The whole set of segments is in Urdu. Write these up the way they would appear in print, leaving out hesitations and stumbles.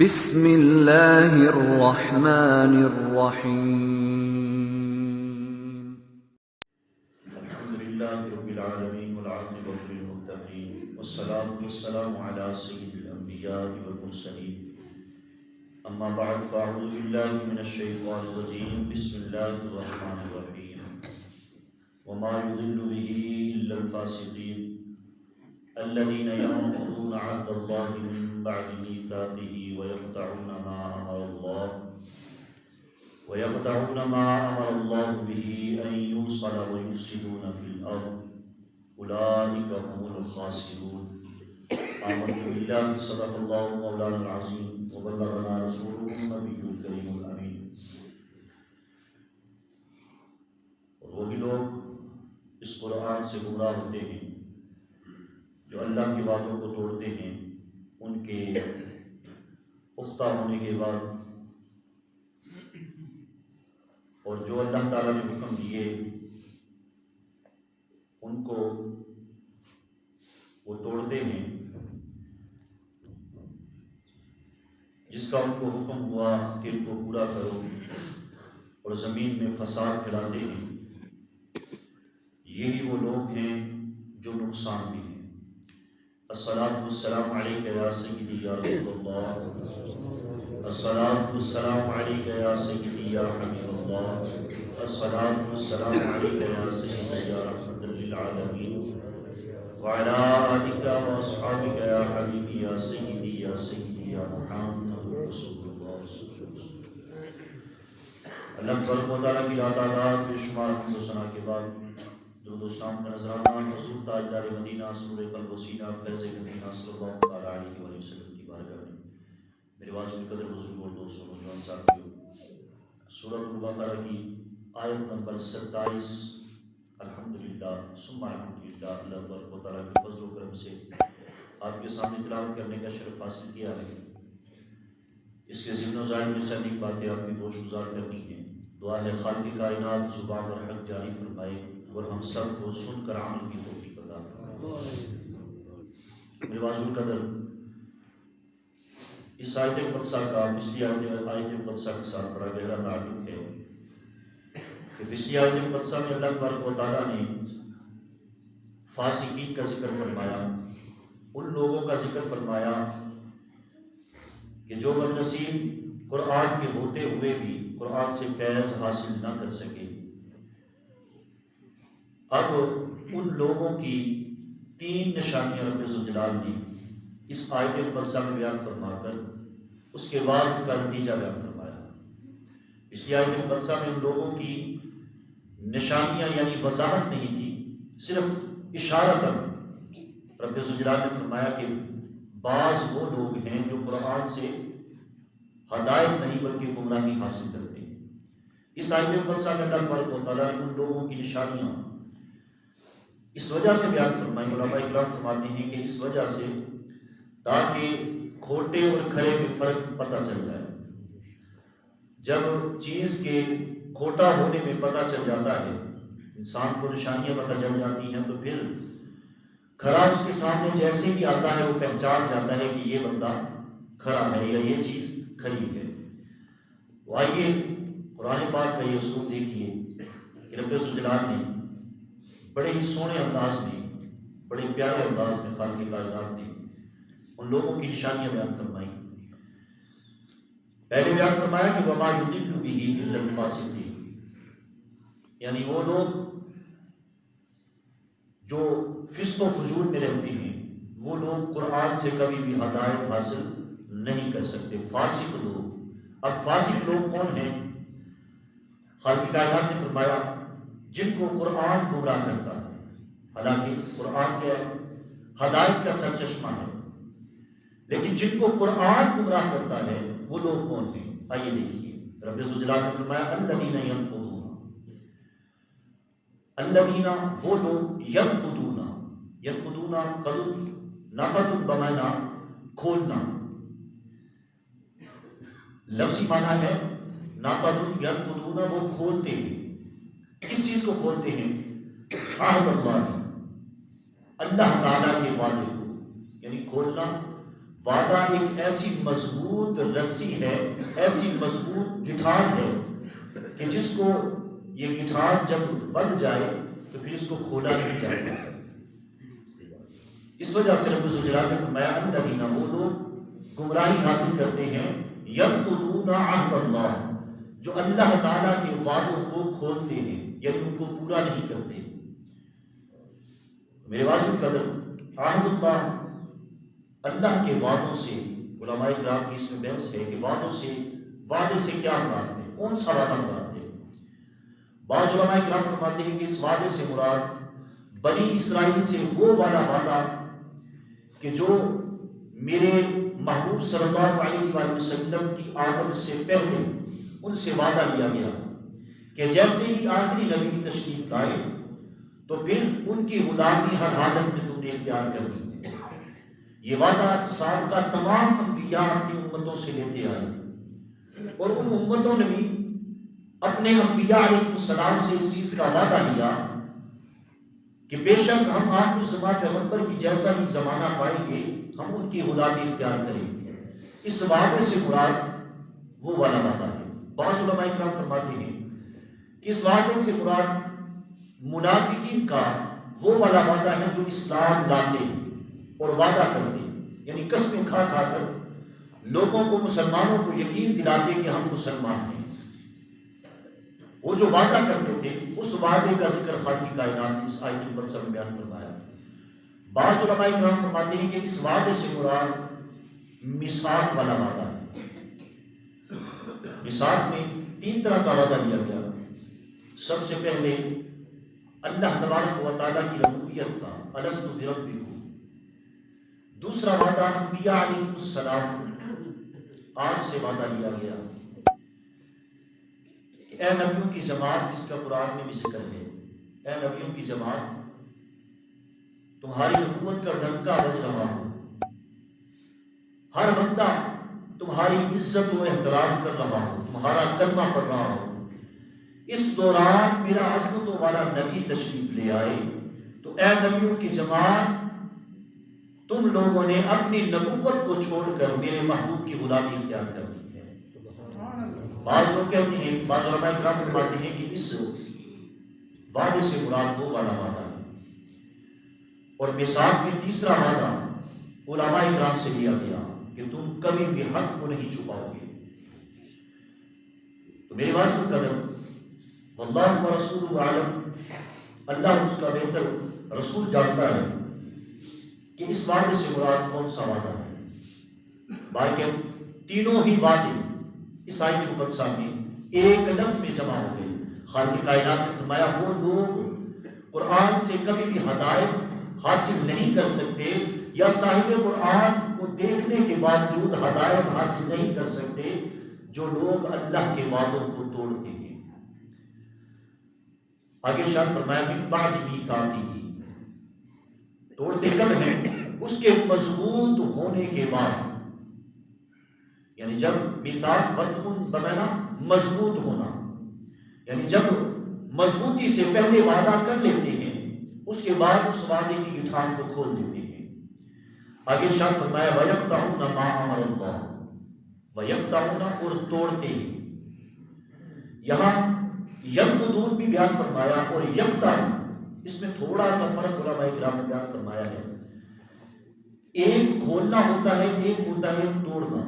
بسم اللہ الرحمن الرحیم الحمد للہ رب العالمین والعاقبۃ للمتقین والصلاة والسلام علی سید الانبیاء والمرسلین اما بعد فاعوذ باللہ من الشیطان الرجیم بسم اللہ الرحمن الرحیم وما يضل به الا الفاسقین الذين ينقضون عهد الله من بعد ميثاقه ويقطعون ما امر الله به ان يوصل ويفسدون في الارض اولئك هم الخاسرون آمنت بالله صدق الله مولانا العظيم وبلغنا رسوله النبي الكريم الامين۔ اور وہی لوگ اس قرآن سے گمراہ ہوتے ہیں جو اللہ کے وعدوں کو توڑتے ہیں ان کے پختہ ہونے کے بعد، اور جو اللہ تعالیٰ نے حکم دیے ان کو وہ توڑتے ہیں، جس کا ان کو حکم ہوا کہ ان کو پورا کرو، اور زمین میں فساد پھیلاتے ہیں۔ یہی وہ لوگ ہیں جو نقصان بھی ہیں۔ الصلاۃ والسلام علیک یا سیدی یا رسول اللہ، الصلاۃ والسلام علیک یا سیدی یا حبیب اللہ، الصلاۃ والسلام علیک یا سیدی یا رحمۃ للعالمین وعلی آلک واصحابک یا حبیبی یا سیدی یا محمد رسول اللہ۔ اللہ تبارک و تعالیٰ کی لاتعداد بے شمار حمد و ثنا کے بعد درود و اسلام کا نذرانہ حضور تاجدار مدینہ سرور قلب و سینہ فیض مدینہ صلی اللہ تعالیٰ علیہ وآلہ وسلم کی بارگاہ میں۔ میرے واجب القدر بزرگ اور دوستوں نوجوان ساتھیوں، سورۃ البقرہ کی آیت نمبر 27 الحمدللہ ثم الحمدللہ اللہ تبارک و تعالیٰ کے فضل و کرم سے آپ کے سامنے تلاوت کرنے کا شرف حاصل کیا ہے۔ اس کے ذہن و ذہن میں سے انیک باتیں آپ کی گوش گزار کرنی ہیں۔ دعا ہے خالق کائنات زبان اور حق جاری فرمائے اور ہم سب کو سن کر عمل کی توفیق عطا فرمائے۔ میرے واجب القدر، اس آیت مقدسہ کا پچھلی آیت مقدسہ کے ساتھ بڑا گہرا تعلق ہے کہ پچھلی آیت مقدسہ میں اللہ تبارک و تعالیٰ نے فاسقین کا ذکر فرمایا، ان لوگوں کا ذکر فرمایا کہ جو بدنصیب قرآن کے ہوتے ہوئے بھی قرآن سے فیض حاصل نہ کر سکے۔ اب ان لوگوں کی 3 نشانیاں رب ذوالجلال نے اس آیت مقدسہ میں بیان فرما کر اس کے بعد ان کا نتیجہ بیان فرمایا۔ پچھلی آیت مقدسہ میں ان لوگوں کی نشانیاں یعنی وضاحت نہیں تھی، صرف اشارتاً رب ذوالجلال نے فرمایا کہ بعض وہ لوگ ہیں جو قرآن سے ہدایت نہیں بلکہ گمراہی حاصل کرتے ہیں۔ اس آیت مقدسہ میں اللہ تبارک و تعالیٰ نے ان لوگوں کی نشانیاں اس وجہ سے بیان فرمائی، علماء اکرام فرماتے ہیں کہ اس وجہ سے تاکہ کھوٹے اور کھرے میں فرق پتہ چل جائے۔ جب چیز کے کھوٹا ہونے میں پتہ چل جاتا ہے، انسان کو نشانیاں پتہ چل جاتی ہیں، تو پھر کھرا اس کے سامنے جیسے ہی آتا ہے وہ پہچان جاتا ہے کہ یہ بندہ کھرا ہے یا یہ چیز کھری ہے۔ تو آئیے قرآن پاک کا یہ اسلوب دیکھیے کہ رب ذوالجلال نے بڑے ہی سونے انداز میں، بڑے پیارے انداز میں خالق کائنات نے ان لوگوں کی نشانیاں بیان فرمائی۔ پہلے بیان فرمایا کہ وما یضل به الا الفاسقین، یعنی وہ لوگ جو فسق و فجور میں رہتے ہیں، وہ لوگ قرآن سے کبھی بھی ہدایت حاصل نہیں کر سکتے۔ فاسق لوگ، اب فاسق لوگ کون ہیں؟ خالق کائنات نے فرمایا جن کو قرآن گمراہ کرتا ہے، حالانکہ قرآن کیا ہے؟ ہدایت کا سرچشمہ ہے، لیکن جن کو قرآن گمراہ کرتا ہے وہ لوگ کون ہیں؟ آئیے دیکھیے، رب ذوالجلال نے فرمایا الذین ینقضون، الذین وہ لوگ ینقضون، ینقضون قدر نقد بمعنی کھولنا، لفظی معنی ہے نقد ینقضون، وہ کھولتے ہیں۔ کس چیز کو کھولتے ہیں؟ عہد اللہ تعالیٰ کے وعدے کو، یعنی کھولنا وعدہ ایک ایسی مضبوط رسی ہے، ایسی مضبوط گٹھان ہے کہ جس کو یہ گٹھان جب بندھ جائے تو پھر اس کو کھولا نہیں جائے گا۔ اس وجہ سے رب الجلال نے فرمایا الذین، وہ لوگ گمراہی حاصل کرتے ہیں، ینقضون عہد اللہ، جو اللہ تعالیٰ کے وعدوں کو کھولتے ہیں، یعنی ان کو پورا نہیں کرتے۔ میرے واجب قدر، عہد اللہ، اللہ کے وعدوں سے علماء کرام کی اس میں بحث ہے کہ وعدے سے کیا مراد ہے، کون سا وعدہ مراد ہے۔ بعض علماء کرام فرماتے ہیں کہ اس وعدے سے مراد بنی اسرائیل سے وہ والا وعدہ کہ جو میرے محبوب صلی اللہ علیہ وآلہ وسلم کی آمد سے پہلے ان سے وعدہ لیا گیا کہ جیسے ہی آخری نبی تشریف لائے تو پھر ان کی غلامی ہر حالت میں تم نے اختیار کرنی ہے۔ یہ وعدہ سابقہ تمام انبیاء اپنی امتوں سے لیتے آئے، اور ان امتوں نے بھی اپنے انبیاء علیہ السلام سے اس چیز کا وعدہ لیا کہ بے شک ہم آخر زمان پیغمبر کی جیسا ہی زمانہ پائیں گے، ہم ان کی غلامی اختیار کریں گے۔ اس وعدے سے مراد وہ والا وعدہ ہے۔ بعض علماء کرام فرماتے ہیں کہ اس وعدے سے مراد منافقین کا وہ والا وعدہ ہے جو اسلام لاتے ہیں اور وعدہ کرتے ہیں، یعنی قسمیں کھا کھا کر لوگوں کو، مسلمانوں کو یقین دلاتے کہ ہم مسلمان ہیں۔ وہ جو وعدہ کرتے تھے اس وعدے کا ذکر خالق کائنات نے اس آیت پر سب بیان فرمایا۔ بعض علماء کرام فرماتے ہیں کہ اس وعدے سے مراد میثاق والا وعدہ ہے۔ میثاق میں 3 طرح کا وعدہ لیا گیا۔ سب سے پہلے اللہ تبارک و تعالیٰ کی ربوبیت کا، الست بربکم۔ دوسرا وعدہ انبیاء علیہ السلام آج سے وعدہ لیا گیا کہ اے نبیوں کی جماعت، جس کا قرآن میں بھی ذکر ہے، اے نبیوں کی جماعت، تمہاری نبوت کا ڈنکا بج رہا ہو، ہر بندہ تمہاری عزت و احترام کر رہا ہو، تمہارا کلمہ پڑھ رہا ہو، اس دوران میرا عظمتوں والا نبی تشریف لے آئے تو اے نبیوں کی جماعت، تم لوگوں نے اپنی نبوت کو چھوڑ کر میرے محبوب کی غلامی اختیار کرنی ہے۔ بعض لوگ کہتے ہیں، بعض علماء کرام فرماتے ہیں کہ اس وعدے سے مراد وہ والا وعدہ ہے۔ اور میثاق میں تیسرا وعدہ علماء کرام سے لیا گیا کہ تم کبھی بھی حق کو نہیں چھپاؤ گے۔ تو میرے واجب قدر، واللہ ورسولہ اعلم، اللہ اس کا بہتر رسول جانتا ہے کہ اس وعدے سے مراد کون سا وعدہ ہے۔ بلکہ تینوں ہی وعدے اس آیت مقدسہ میں ایک لفظ میں جمع ہو گئے۔ خالق کائنات نے فرمایا وہ لوگ قرآن سے کبھی بھی ہدایت حاصل نہیں کر سکتے، یا صاحب قرآن کو دیکھنے کے باوجود ہدایت حاصل نہیں کر سکتے، جو لوگ اللہ کے وعدوں کو توڑتے ہیں۔ آگے ارشاد فرمایا من بعد میثاقہ، توڑتے کب ہیں؟ اس کے مضبوط ہونے کے بعد، یعنی جب میثاق وثق بمانا مضبوط ہونا، یعنی جب مضبوطی سے پہلے وعدہ کر لیتے ہیں، اس کے بعد اس وعدے کی گٹھان کو کھول دیتے ہیں۔ آگے ارشاد فرمایا وَيَقْطَعُونَ مَا أَمَرَ اللَّهُ، وَيَقْطَعُونَ، اور توڑتے ہیں۔ یہاں يَنقُضُونَ بھی بیان فرمایا اور يَقْطَعُونَ، اس میں تھوڑا سا فرق علماء کرام نے بیان فرمایا ہے۔ ایک کھولنا ہوتا ہے، ایک ہوتا ہے توڑنا۔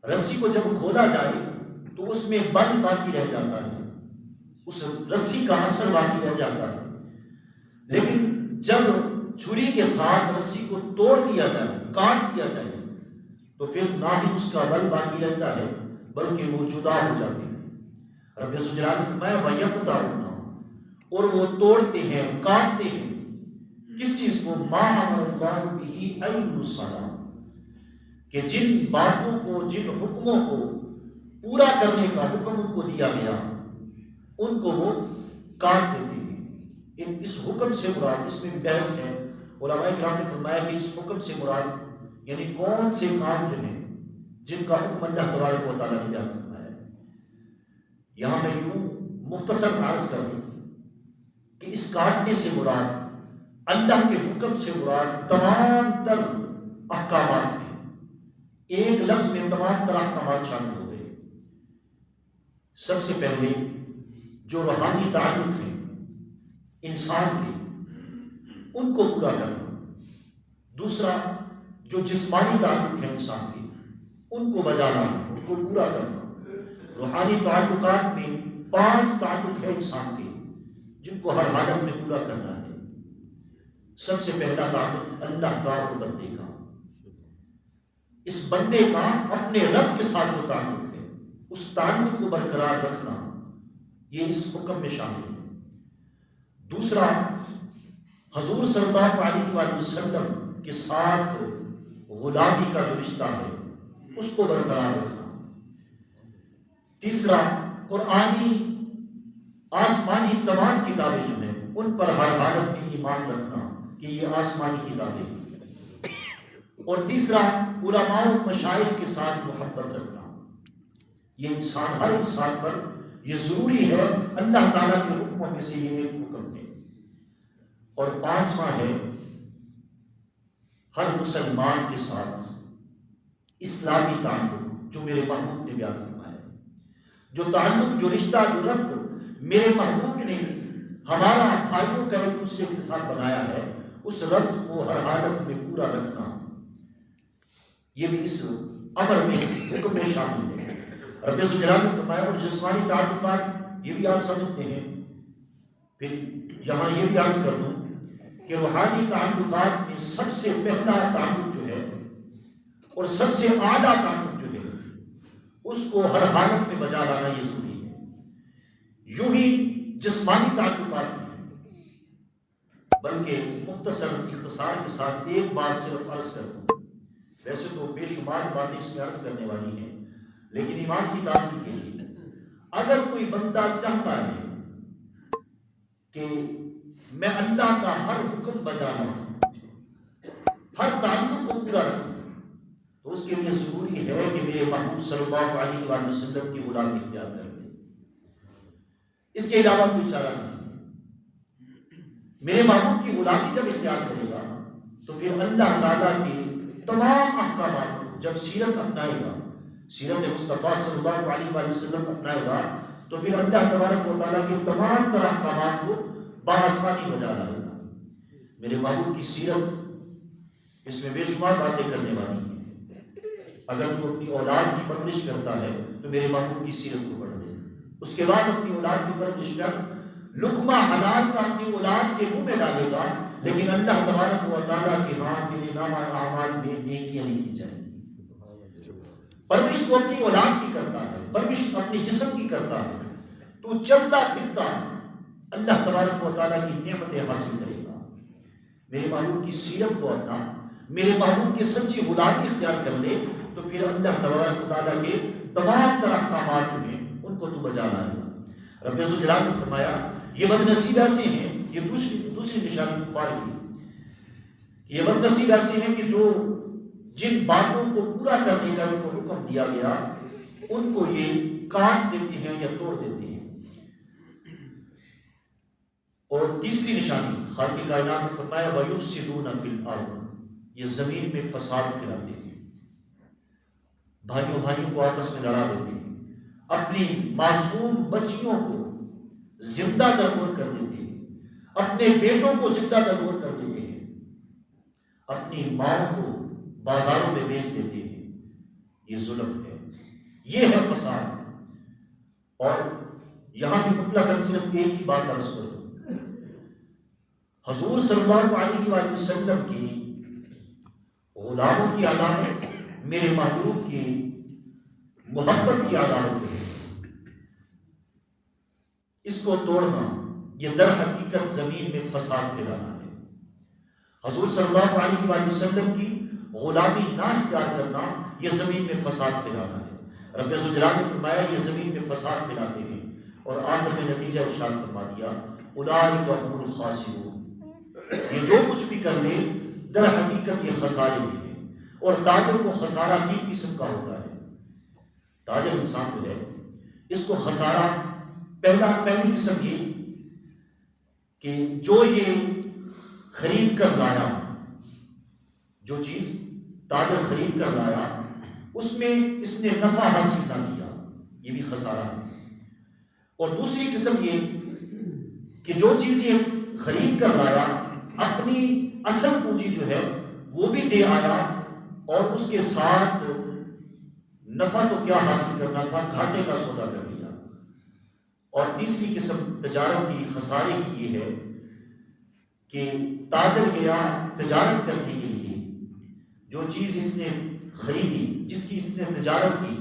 رسی کو جب کھولا جائے تو اس میں بل باقی رہ جاتا ہے، اس رسی کا اثر باقی رہ جاتا ہے، لیکن جب چھری کے ساتھ رسی کو توڑ دیا جائے، کاٹ دیا جائے، تو پھر نہ ہی اس کا بل باقی رہتا ہے بلکہ وہ جدا ہو جاتے ہیں۔ رب ذوالجلال نے فرمایا وَيَقْطَعُونَ، اور وہ توڑتے ہیں، کاٹتے ہیں، کس چیز کو؟ مَا أَمَرَ اللَّهُ بِهِ أَن يُوصَلَ، کہ جن باتوں کو، جن حکموں کو پورا کرنے کا حکم ان کو دیا گیا، ان کو وہ کاٹ دیتے ہیں۔ اس حکم سے مراد، اس میں بھی بحث ہے، علماء کرام نے فرمایا کہ اس حکم سے مراد یعنی کون سے کام جو ہیں جن کا حکم اللہ تبارک و تعالیٰ نے بیان فرمایا ہے۔ یہاں میں یوں مختصر عرض کر دوں کہ اس کاٹنے سے مراد، اللہ کے حکم سے مراد تمام تر احکامات ہیں، ایک لفظ میں تمام طرح احکامات شامل ہو گئے۔ سب سے پہلے جو روحانی تعلق ہیں انسان کے، ان کو پورا کرنا۔ دوسرا جو جسمانی تعلق ہے انسان کے، ان کو بجا لانا، ان کو پورا کرنا۔ روحانی تعلقات میں 5 تعلق ہے انسان کے جن کو ہر حالت میں پورا کرنا ہے۔ سب سے پہلا تعلق اللہ کا اور بندے کا۔ اس بندے کا اپنے رب کے ساتھ جو تعلق ہے، اس تعلق کو برقرار رکھنا، یہ اس حکم میں شامل ہے۔ دوسرا حضور صلی اللہ علیہ وآلہ وسلم کے ساتھ غلامی کا جو رشتہ ہے اس کو برقرار رکھنا۔ تیسرا قرآنی آسمانی تمام کتابیں جو ہیں ان پر ہر حالت میں ایمان رکھنا کہ یہ آسمانی کتابیں ہیں۔ اور تیسرا علماء و مشائخ کے ساتھ محبت رکھنا۔ یہ انسان، ہر انسان پر یہ ضروری ہے، اللہ تعالیٰ کے حکموں میں سے یہ ایک حکم ہے۔ اور 5واں ہے ہر مسلمان کے ساتھ اسلامی تعلق جو میرے محبوب نے بیان فرمایا ہے۔ جو تعلق، جو رشتہ، جو ربط میرے محبوب نے ہمارا بھائیوں کا ایک دوسرے کے ساتھ بنایا ہے، اس ربط کو ہر حالت میں پورا رکھنا، یہ بھی اس امر میں، حکم میں شامل ہے۔ رب ذوالجلال نے فرمایا اور جسمانی تعلقات، یہ بھی آپ سمجھتے ہیں۔ پھر یہاں یہ بھی عرض کر دوں کہ روحانی تعلقات میں سب سے پہلا تعلق جو ہے اور سب سے اعلیٰ تعلق جو ہے اس کو ہر حالت میں بجا لانا یہ ضروری ہے۔ یوں ہی جسمانی تعلقات میں، بلکہ اختصار کے ساتھ ایک بات صرف عرض کر دوں، ویسے تو بے شمار باتیں اس میں عرض کرنے والی ہیں، لیکن ایمان کی تازگی کے لیے اگر کوئی بندہ چاہتا ہے کہ میں اللہ کا ہر حکم بجا لاؤں، ہر تعلق کو پورا رکھوں، تو اس کے لیے ضروری ہے کہ میرے محبوب صلی اللہ علیہ وآلہ وسلم کی غلامی اختیار کر لے۔ اس کے علاوہ کوئی چارہ نہیں ہے۔ میرے محبوب کی غلامی جب اختیار کرے گا تو پھر اللہ تعالیٰ کے تمام احکامات کو جب سیرت اپنائے گا، سیرت مصطفیٰ صلی اللہ علیہ وآلہ وسلم اپنائے گا، تو پھر اللہ تبارک و تعالیٰ کے تمام طرح احکامات کو بآسانی بجا لائے گا۔ میرے محبوب کی سیرت، اس میں بے شمار باتیں کرنے والی ہیں۔ اگر تو اپنی اولاد کی پرورش کرتا ہے تو میرے محبوب کی سیرت کو پڑھ دے، اس کے بعد اپنی اولاد کی پرورش کر، لقمہ حلال کا اپنی اولاد کے منہ میں ڈالے گا، لیکن اللہ تبارک و تعالیٰ کے ہاں تیرے نامہ اعمال میں نیکیاں لکھی جائیں گی۔ پرورش تو اپنی اولاد کی کرتا ہے، پرورش اپنے جسم کی کرتا ہے، تو چلتا پھرتا اللہ تبارک و تعالیٰ کی نعمتیں حاصل کرے گا۔ میرے محبوب کی سیرت کو اپنا، میرے محبوب کی سچی غلامی اختیار کر لے، تو پھر اللہ تبارک و تعالیٰ کے تمام طرح احکامات جو ہیں ان کو تو بجا لائے گا۔ رب ذوالجلال نے فرمایا یہ بدنصیب ایسے ہیں، یہ دوسری نشانی کفار کی، یہ بدنصیب ایسے ہیں کہ جو جن باتوں کو پورا کرنے کا ان کو حکم دیا گیا ان کو یہ کاٹ دیتے ہیں یا توڑ دیتے ہیں۔ اور تیسری نشانی خالق کائنات نے فرمایا وَيُفْسِدُونَ فِي الْأَرْضِ، یہ زمین میں فساد پھیلاتے ہیں، بھائیوں کو آپس میں لڑا دیتے ہیں، اپنی معصوم بچیوں کو زندہ درگور کر دیتے ہیں، اپنے بیٹوں کو زندہ درگور کر دیتے ہیں، اپنی ماں کو بازاروں میں بیچ دیتے ہیں۔ یہ ظلم ہے، یہ ہے فساد۔ اور یہاں بھی مطلقاً صرف ایک ہی بات عرض کروں، حضور صلی اللہ علیہ وآلہ وسلم کی غلاموں کی علامت، میرے محبوب کی محبت کی علامت جو ہے، اس کو توڑنا یہ در حقیقت زمین میں فساد پھیلانا ہے۔ حضور صلی اللہ علیہ وآلہ وسلم کی غلامی نہ اختیار کرنا یہ زمین میں فساد پھیلانا ہے۔ رب ذوالجلال نے فرمایا یہ زمین میں فساد پھیلاتے ہیں، اور آخر میں نتیجہ ارشاد فرما دیا اولئک هم الخاسرون، یہ جو کچھ بھی کر لے در حقیقت یہ خسارے میں ہے۔ اور تاجر کو خسارہ 3 قسم کا ہوتا ہے۔ تاجر انسان جو ہے اس کو خسارہ پہلی قسم یہ کہ جو یہ خرید کر لایا، جو چیز تاجر خرید کر لایا، اس میں اس نے نفع حاصل نہ کیا، یہ بھی خسارہ ہے۔ اور دوسری قسم یہ کہ جو چیز یہ خرید کر لایا اپنی اصل پونجی جو ہے وہ بھی دے آیا اور اس کے ساتھ نفع تو کیا حاصل کرنا تھا، گھاٹے کا سودا کر لیا۔ اور تیسری قسم تجارت کی خسارے کی یہ ہے کہ تاجر گیا تجارت کرنے کے لیے، جو چیز اس نے خریدی، جس کی اس نے تجارت کی،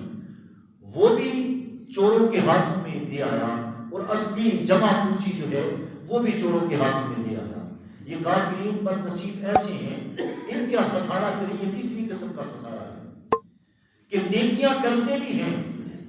وہ بھی چوروں کے ہاتھوں میں دے آیا اور اصلی جمع پونجی جو ہے وہ بھی چوروں کے ہاتھوں میں دے آیا۔ یہ کافرین بد نصیب ایسے ہیں، ان کا خسارہ جو ہے یہ تیسری قسم کا خسارہ ہے کہ نیکیاں کرتے بھی ہیں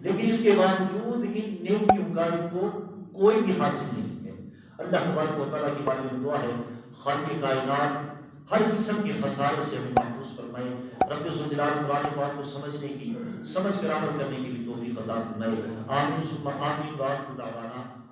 لیکن اس کے باوجود ان نیکیوں کا ان کو کوئی بھی حاصل نہیں ہے۔ اللہ تبارک و تعالیٰ کی بارگاہ میں دعا ہے خالق کائنات ہر قسم کے خسارے سے ہمیں محفوظ فرمائے۔ رب ذوالجلال قرآن پاک کو سمجھنے کی، سمجھ کر عمل کرنے کی بھی توفیق عطا فرمائے۔ آمین ثم آمین وآخر دعوانا